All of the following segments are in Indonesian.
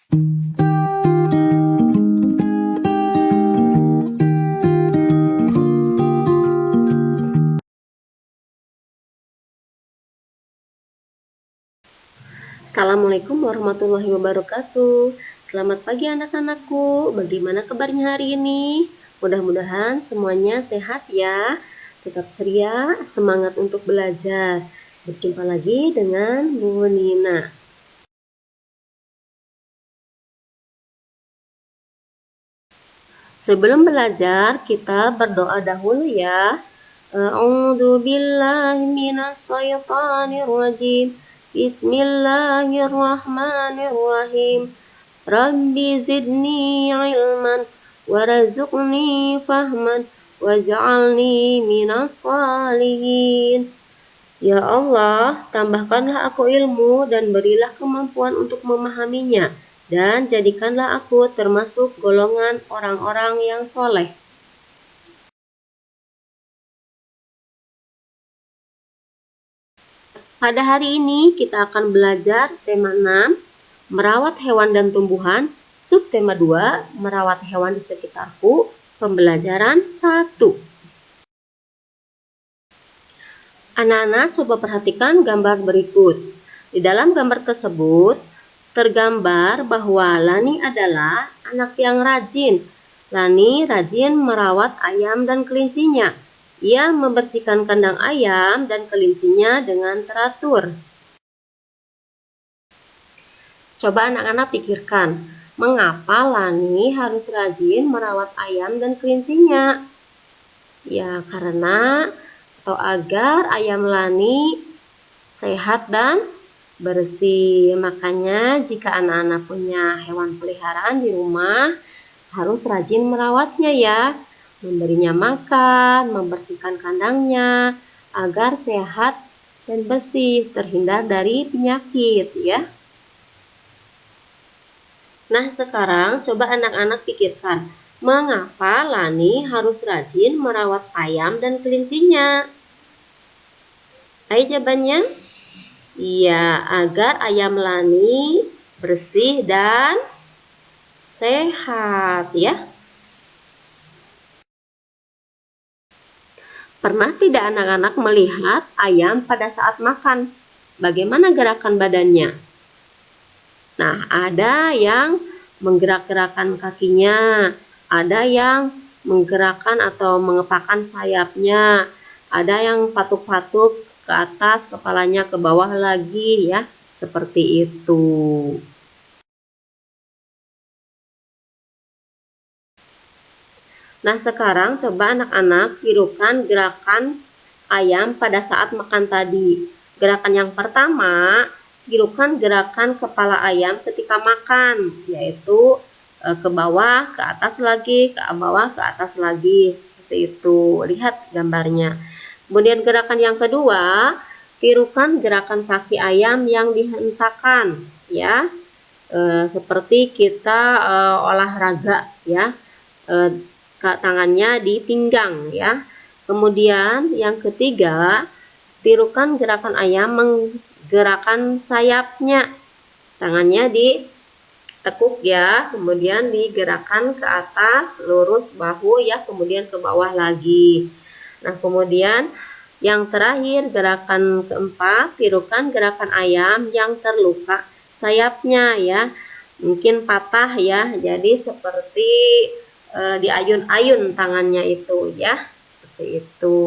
Assalamualaikum warahmatullahi wabarakatuh. Selamat pagi anak-anakku. Bagaimana kabarnya hari ini? Mudah-mudahan semuanya sehat ya. Tetap ceria, semangat untuk belajar. Berjumpa lagi dengan Bu Nina. Sebelum belajar, kita berdoa dahulu ya. A'udzu billahi minasy syaithanir rajim. Bismillahirrahmanirrahim. Rabbi zidni ilman warzuqni fahman waj'alni minas shalihin. Ya Allah, tambahkanlah aku ilmu dan berilah kemampuan untuk memahaminya, dan jadikanlah aku termasuk golongan orang-orang yang soleh. Pada hari ini kita akan belajar tema 6, merawat hewan dan tumbuhan, subtema 2, merawat hewan di sekitarku, pembelajaran 1. Anak-anak coba perhatikan gambar berikut. Di dalam gambar tersebut tergambar bahwa Lani adalah anak yang rajin. Lani rajin merawat ayam dan kelincinya. Ia membersihkan kandang ayam dan kelincinya dengan teratur. Coba anak-anak pikirkan, mengapa Lani harus rajin merawat ayam dan kelincinya? Ya, karena atau agar ayam Lani sehat dan bersih. Makanya jika anak-anak punya hewan peliharaan di rumah, harus rajin merawatnya ya. Memberinya makan, membersihkan kandangnya, agar sehat dan bersih, terhindar dari penyakit ya. Nah, sekarang coba anak-anak pikirkan, mengapa Lani harus rajin merawat ayam dan kelincinya? Ayo jawabannya. Iya, agar ayam Lani bersih dan sehat ya. Pernah tidak anak-anak melihat ayam pada saat makan? Bagaimana gerakan badannya? Nah, ada yang menggerak-gerakkan kakinya, ada yang menggerakkan atau mengepakkan sayapnya, ada yang patuk-patuk ke atas, kepalanya ke bawah lagi ya, seperti itu. Nah, sekarang coba anak-anak tirukan gerakan ayam pada saat makan tadi. Gerakan yang pertama, tirukan gerakan kepala ayam ketika makan, yaitu ke bawah, ke atas lagi, ke bawah, ke atas lagi. Seperti itu. Lihat gambarnya. Kemudian gerakan yang kedua, tirukan gerakan kaki ayam yang dihentakkan, ya. Seperti kita olahraga, ya. Tangannya di pinggang ya. Kemudian yang ketiga, tirukan gerakan ayam menggerakkan sayapnya. Tangannya ditekuk ya, kemudian digerakkan ke atas, lurus bahu ya, kemudian ke bawah lagi. Nah, kemudian yang terakhir, gerakan keempat, tirukan gerakan ayam yang terluka sayapnya ya. Mungkin patah ya, jadi seperti diayun-ayun tangannya itu ya, seperti itu.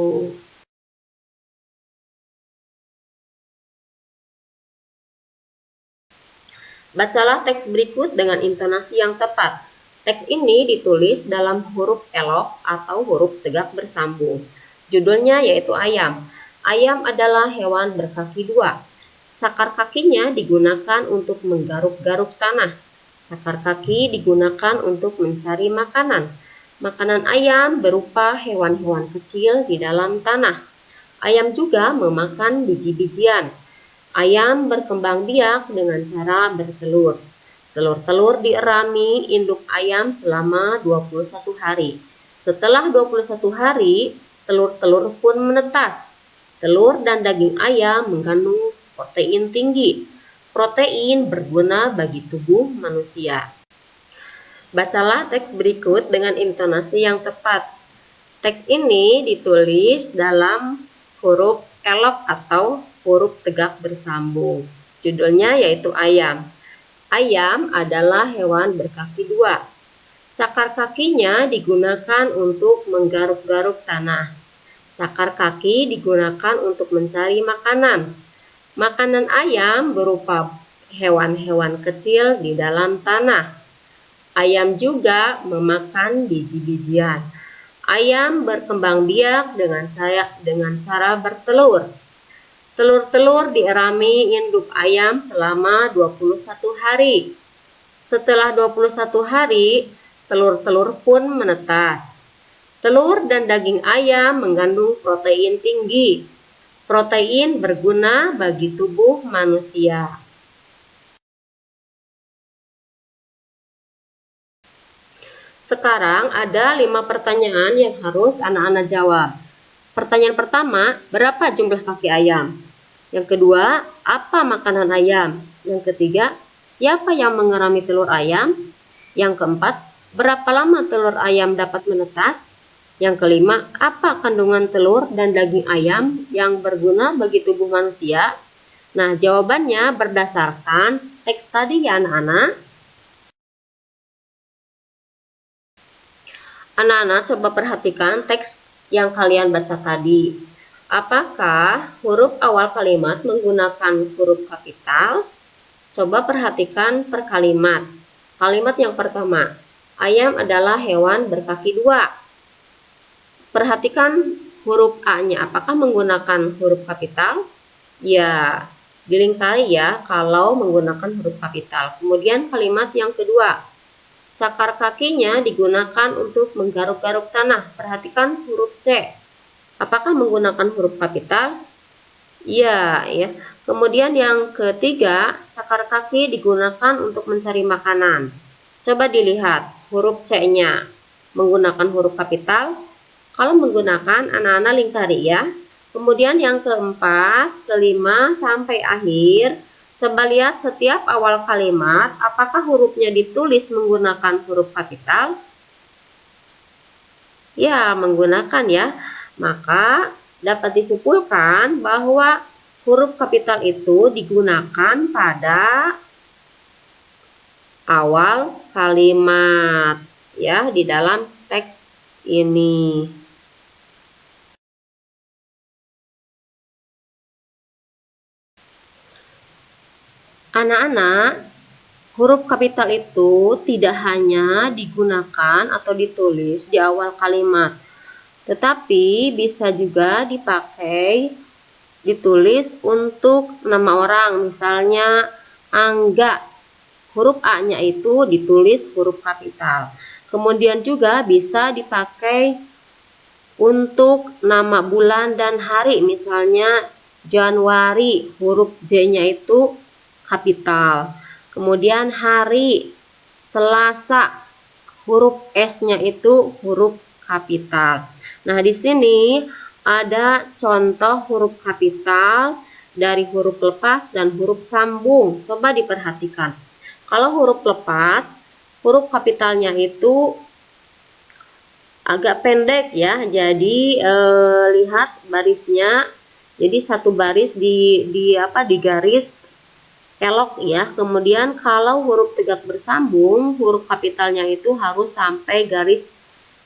Bacalah teks berikut dengan intonasi yang tepat. Teks ini ditulis dalam huruf elok atau huruf tegak bersambung. Judulnya yaitu ayam. Ayam adalah hewan berkaki dua. Cakar kakinya digunakan untuk menggaruk-garuk tanah. Cakar kaki digunakan untuk mencari makanan. Makanan ayam berupa hewan-hewan kecil di dalam tanah. Ayam juga memakan biji-bijian. Ayam berkembang biak dengan cara bertelur. Telur-telur dierami induk ayam selama 21 hari. Setelah 21 hari, telur-telur pun menetas. Telur dan daging ayam mengandung protein tinggi. Protein berguna bagi tubuh manusia. Bacalah teks berikut dengan intonasi yang tepat. Teks ini ditulis dalam huruf elok atau huruf tegak bersambung. Judulnya yaitu ayam. Ayam adalah hewan berkaki dua. Cakar kakinya digunakan untuk menggaruk-garuk tanah. Cakar kaki digunakan untuk mencari makanan. Makanan ayam berupa hewan-hewan kecil di dalam tanah. Ayam juga memakan biji-bijian. Ayam berkembang biak dengan cara bertelur. Telur-telur dierami induk ayam selama 21 hari. Setelah 21 hari, telur-telur pun menetas. Telur dan daging ayam mengandung protein tinggi. Protein berguna bagi tubuh manusia. Sekarang ada 5 pertanyaan yang harus anak-anak jawab. Pertanyaan pertama, berapa jumlah kaki ayam? Yang kedua, apa makanan ayam? Yang ketiga, siapa yang mengerami telur ayam? Yang keempat, berapa lama telur ayam dapat menetas? Yang kelima, apa kandungan telur dan daging ayam yang berguna bagi tubuh manusia? Nah, jawabannya berdasarkan teks tadi ya anak-anak. Anak-anak coba perhatikan teks yang kalian baca tadi. Apakah huruf awal kalimat menggunakan huruf kapital? Coba perhatikan per kalimat. Kalimat yang pertama, ayam adalah hewan berkaki dua. Perhatikan huruf A-nya, apakah menggunakan huruf kapital? Ya, dilingkari ya kalau menggunakan huruf kapital. Kemudian kalimat yang kedua, cakar kakinya digunakan untuk menggaruk-garuk tanah. Perhatikan huruf C. Apakah menggunakan huruf kapital? Ya. Kemudian yang ketiga, cakar kaki digunakan untuk mencari makanan. Coba dilihat huruf C-nya menggunakan huruf kapital. Kalau menggunakan, anak-anak lingkari ya. Kemudian yang keempat, kelima, sampai akhir. Coba lihat setiap awal kalimat, apakah hurufnya ditulis menggunakan huruf kapital? Ya, menggunakan ya. Maka dapat disimpulkan bahwa huruf kapital itu digunakan pada awal kalimat ya di dalam teks ini. Anak-anak, huruf kapital itu tidak hanya digunakan atau ditulis di awal kalimat, tetapi bisa juga dipakai ditulis untuk nama orang. Misalnya Angga, huruf A-nya itu ditulis huruf kapital. Kemudian juga bisa dipakai untuk nama bulan dan hari. Misalnya Januari, huruf J-nya itu kapital. Kemudian hari Selasa, huruf S-nya itu huruf kapital. Nah, di sini ada contoh huruf kapital dari huruf lepas dan huruf sambung. Coba diperhatikan. Kalau huruf lepas, huruf kapitalnya itu agak pendek ya. Jadi lihat barisnya. Jadi satu baris di garis elok ya. Kemudian kalau huruf tegak bersambung, huruf kapitalnya itu harus sampai garis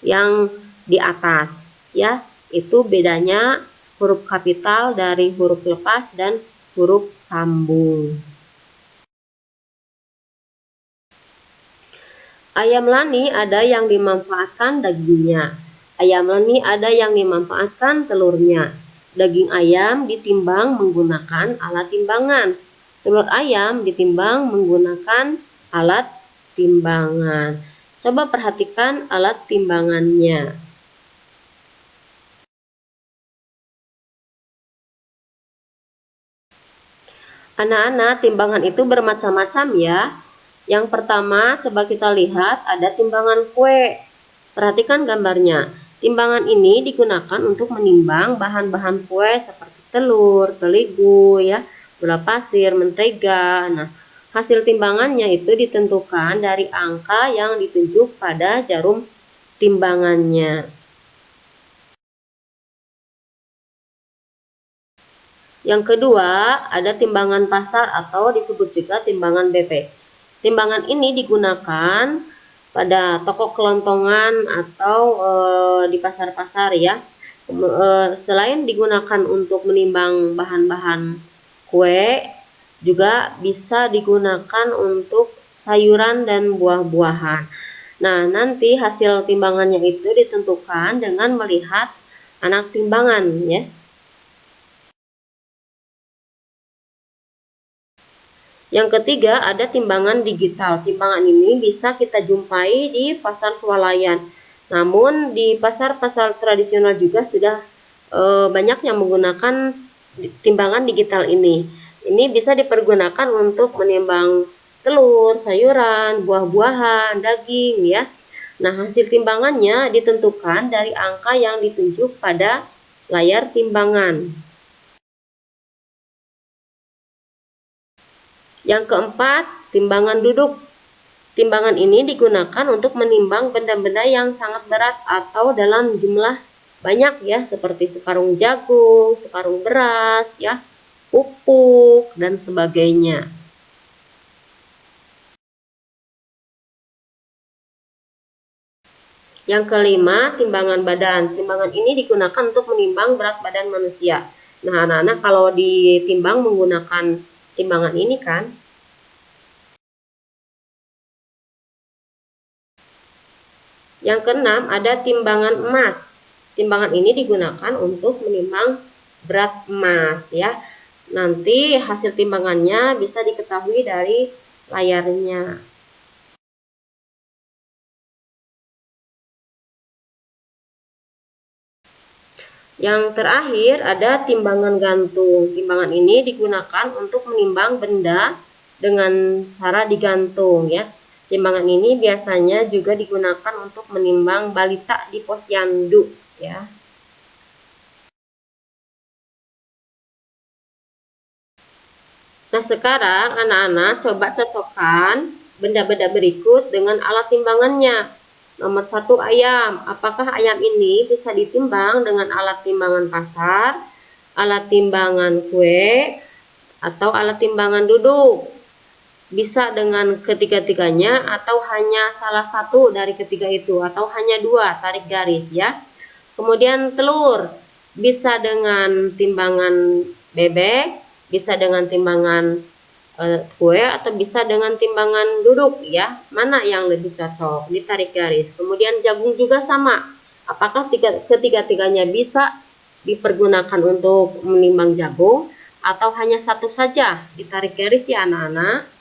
yang di atas ya. Itu bedanya huruf kapital dari huruf lepas dan huruf sambung. Ayam lani ada yang dimanfaatkan dagingnya. Ayam lani ada yang dimanfaatkan telurnya. Daging ayam ditimbang menggunakan alat timbangan. Telur ayam ditimbang menggunakan alat timbangan. Coba perhatikan alat timbangannya. Anak-anak, timbangan itu bermacam-macam ya. Yang pertama, coba kita lihat ada timbangan kue. Perhatikan gambarnya. Timbangan ini digunakan untuk menimbang bahan-bahan kue seperti telur, terigu ya. gula pasir, mentega. Nah, hasil timbangannya itu ditentukan dari angka yang ditunjuk pada jarum timbangannya. Yang kedua, ada timbangan pasar atau disebut juga timbangan BP. Timbangan ini digunakan pada toko kelontongan atau di pasar-pasar ya. Selain digunakan untuk menimbang bahan-bahan kue, juga bisa digunakan untuk sayuran dan buah-buahan. Nah, nanti hasil timbangannya itu ditentukan dengan melihat anak timbangan ya. Yang ketiga, ada timbangan digital. Timbangan ini bisa kita jumpai di pasar swalayan. Namun di pasar-pasar tradisional juga sudah banyak yang menggunakan timbangan digital ini. Ini bisa dipergunakan untuk menimbang telur, sayuran, buah-buahan, daging ya. Nah, hasil timbangannya ditentukan dari angka yang ditunjuk pada layar timbangan. Yang keempat, timbangan duduk. Timbangan ini digunakan untuk menimbang benda-benda yang sangat berat atau dalam jumlah banyak ya, seperti sekarung jagung, sekarung beras ya, pupuk dan sebagainya. Yang kelima, timbangan badan. Timbangan ini digunakan untuk menimbang berat badan manusia. Nah, anak-anak kalau ditimbang menggunakan timbangan ini kan. Yang keenam, ada timbangan emas. Timbangan ini digunakan untuk menimbang berat emas ya. Nanti hasil timbangannya bisa diketahui dari layarnya. Yang terakhir ada timbangan gantung. Timbangan ini digunakan untuk menimbang benda dengan cara digantung ya. Timbangan ini biasanya juga digunakan untuk menimbang balita di posyandu ya. Nah, sekarang anak-anak coba cocokkan benda-benda berikut dengan alat timbangannya. Nomor 1, ayam. Apakah ayam ini bisa ditimbang dengan alat timbangan pasar, alat timbangan kue, atau alat timbangan duduk? Bisa dengan ketiga-tiganya atau hanya salah satu dari ketiga itu, atau hanya dua, tarik garis ya. Kemudian telur, bisa dengan timbangan bebek, bisa dengan timbangan kue, atau bisa dengan timbangan duduk ya. Mana yang lebih cocok? Ditarik garis. Kemudian jagung juga sama. Apakah ketiga-tiganya bisa dipergunakan untuk menimbang jagung atau hanya satu saja? Ditarik garis ya anak-anak.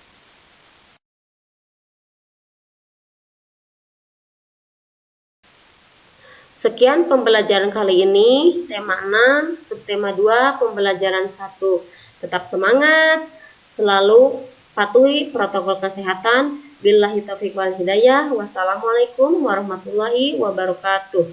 Sekian pembelajaran kali ini, tema 6, subtema 2, pembelajaran 1. Tetap semangat, selalu patuhi protokol kesehatan. Billahi taufiq wal hidayah. Wassalamualaikum warahmatullahi wabarakatuh.